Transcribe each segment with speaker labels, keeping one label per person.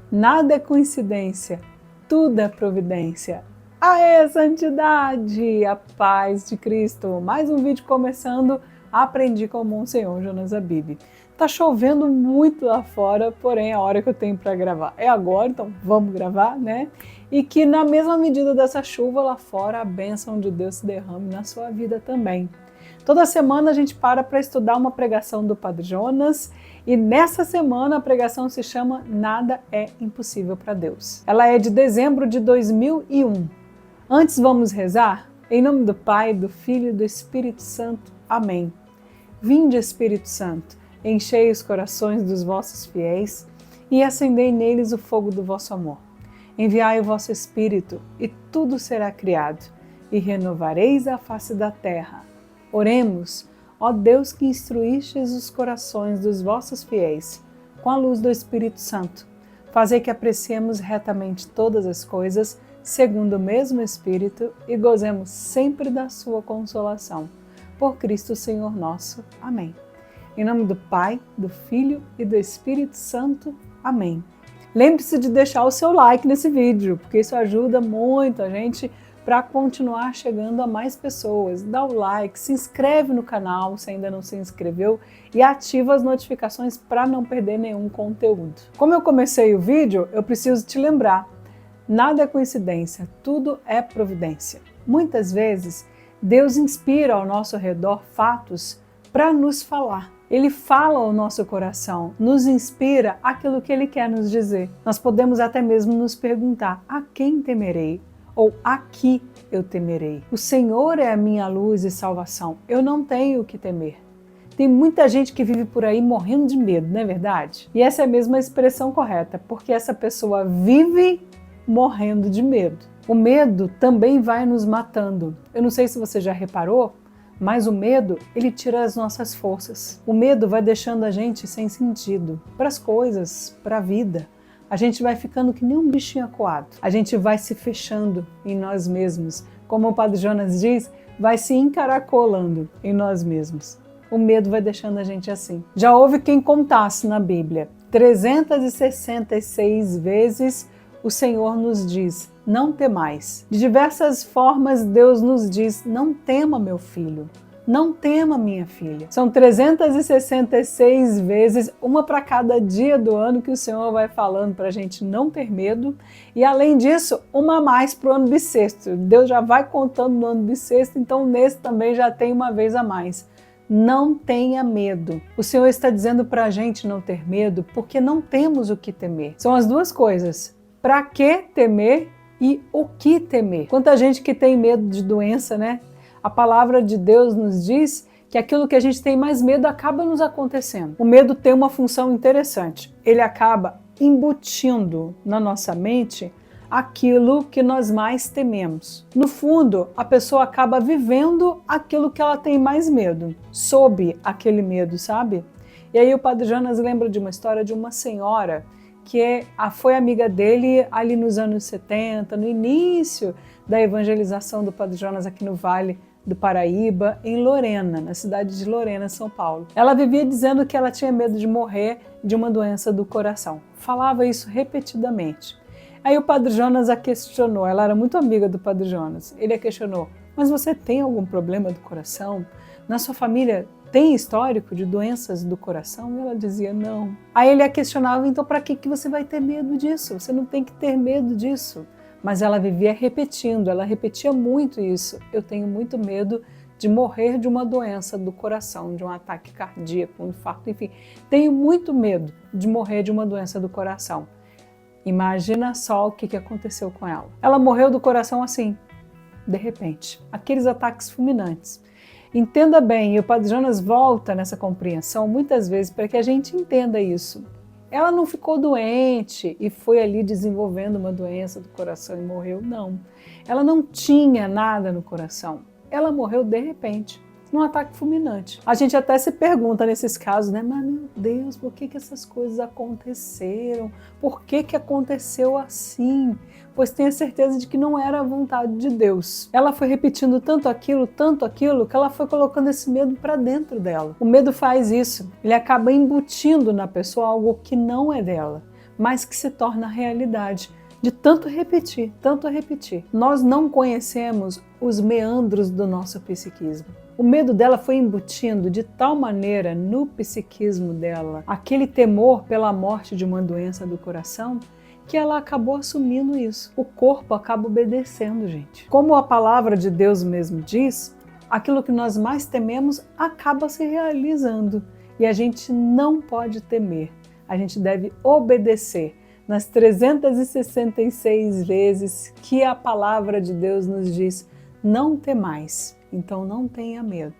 Speaker 1: Nada é coincidência, tudo é providência. Aê, santidade! A paz de Cristo! Mais um vídeo começando. Aprendi com o Monsenhor Jonas Abib. Tá chovendo muito lá fora, porém a hora que eu tenho para gravar é agora, então vamos gravar, né? E que na mesma medida dessa chuva lá fora, a bênção de Deus se derrame na sua vida também. Toda semana a gente para estudar uma pregação do Padre Jonas e nessa semana a pregação se chama Nada é Impossível para Deus. Ela é de dezembro de 2001. Antes vamos rezar? Em nome do Pai, do Filho e do Espírito Santo. Amém. Vinde, Espírito Santo, enchei os corações dos vossos fiéis e acendei neles o fogo do vosso amor. Enviai o vosso Espírito e tudo será criado e renovareis a face da terra. Oremos, ó Deus que instruístes os corações dos vossos fiéis com a luz do Espírito Santo. Fazei que apreciemos retamente todas as coisas segundo o mesmo Espírito e gozemos sempre da sua consolação. Por Cristo Senhor nosso. Amém. Em nome do Pai, do Filho e do Espírito Santo. Amém. Lembre-se de deixar o seu like nesse vídeo, porque isso ajuda muito a gente para continuar chegando a mais pessoas. Dá o like, se inscreve no canal se ainda não se inscreveu e ativa as notificações para não perder nenhum conteúdo. Como eu comecei o vídeo, eu preciso te lembrar, nada é coincidência, tudo é providência. Muitas vezes, Deus inspira ao nosso redor fatos para nos falar. Ele fala ao nosso coração, nos inspira aquilo que Ele quer nos dizer. Nós podemos até mesmo nos perguntar, a quem temerei? Ou a que eu temerei? O Senhor é a minha luz e salvação, eu não tenho o que temer. Tem muita gente que vive por aí morrendo de medo, não é verdade? E essa é mesmo a expressão correta, porque essa pessoa vive morrendo de medo. O medo também vai nos matando. Eu não sei se você já reparou, mas o medo, ele tira as nossas forças. O medo vai deixando a gente sem sentido para as coisas, para a vida. A gente vai ficando que nem um bichinho acuado. A gente vai se fechando em nós mesmos. Como o Padre Jonas diz, vai se encaracolando em nós mesmos. O medo vai deixando a gente assim. Já houve quem contasse na Bíblia. 366 vezes o Senhor nos diz, não temais. De diversas formas Deus nos diz, não tema meu filho, não tema minha filha. São 366 vezes, uma para cada dia do ano que o Senhor vai falando para a gente não ter medo. E além disso, uma a mais para o ano bissexto. Deus já vai contando no ano bissexto, então nesse também já tem uma vez a mais. Não tenha medo. O Senhor está dizendo para a gente não ter medo porque não temos o que temer. São as duas coisas. Para que temer e o que temer? Quanta gente que tem medo de doença, né? A palavra de Deus nos diz que aquilo que a gente tem mais medo acaba nos acontecendo. O medo tem uma função interessante. Ele acaba embutindo na nossa mente aquilo que nós mais tememos. No fundo, a pessoa acaba vivendo aquilo que ela tem mais medo, sob aquele medo, sabe? E aí o Padre Jonas lembra de uma história de uma senhora que foi amiga dele ali nos anos 70, no início da evangelização do Padre Jonas aqui no Vale do Paraíba, em Lorena, na cidade de Lorena, São Paulo. Ela vivia dizendo que ela tinha medo de morrer de uma doença do coração. Falava isso repetidamente. Aí o Padre Jonas a questionou, ela era muito amiga do Padre Jonas, ele a questionou, mas você tem algum problema do coração? Na sua família tem histórico de doenças do coração? E ela dizia não. Aí ele a questionava, então para que você vai ter medo disso? Você não tem que ter medo disso. Mas ela vivia repetindo, ela repetia muito isso. Eu tenho muito medo de morrer de uma doença do coração, de um ataque cardíaco, um infarto, enfim. Tenho muito medo de morrer de uma doença do coração. Imagina só o que aconteceu com ela. Ela morreu do coração assim, de repente. Aqueles ataques fulminantes. Entenda bem, e o Padre Jonas volta nessa compreensão muitas vezes para que a gente entenda isso. Ela não ficou doente e foi ali desenvolvendo uma doença do coração e morreu, não. Ela não tinha nada no coração. Ela morreu de repente, num ataque fulminante. A gente até se pergunta nesses casos, né? Mas meu Deus, por que essas coisas aconteceram? Por que aconteceu assim? Pois tenha certeza de que não era a vontade de Deus. Ela foi repetindo tanto aquilo, que ela foi colocando esse medo para dentro dela. O medo faz isso, ele acaba embutindo na pessoa algo que não é dela. mas que se torna realidade de tanto repetir, tanto repetir. Nós não conhecemos os meandros do nosso psiquismo. O medo dela foi embutindo de tal maneira no psiquismo dela, aquele temor pela morte de uma doença do coração, que ela acabou assumindo isso. O corpo acaba obedecendo, gente. Como a palavra de Deus mesmo diz, aquilo que nós mais tememos acaba se realizando. E a gente não pode temer, a gente deve obedecer nas 366 vezes que a palavra de Deus nos diz: não temais, então não tenha medo.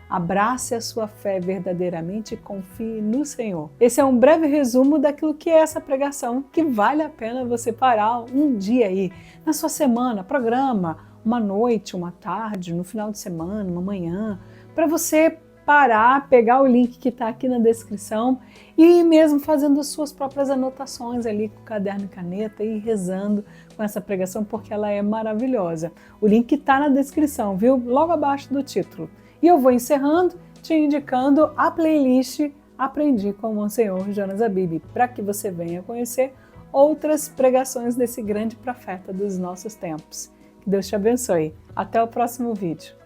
Speaker 1: Abrace a sua fé verdadeiramente e confie no Senhor. Esse é um breve resumo daquilo que é essa pregação, que vale a pena você parar um dia aí, na sua semana, programa uma noite, uma tarde, no final de semana, uma manhã, para você parar, pegar o link que está aqui na descrição e ir mesmo fazendo as suas próprias anotações ali com caderno e caneta e rezando com essa pregação, porque ela é maravilhosa. O link está na descrição, viu? Logo abaixo do título. E eu vou encerrando, te indicando a playlist Aprendi com o Monsenhor Jonas Abib, para que você venha conhecer outras pregações desse grande profeta dos nossos tempos. Que Deus te abençoe. Até o próximo vídeo.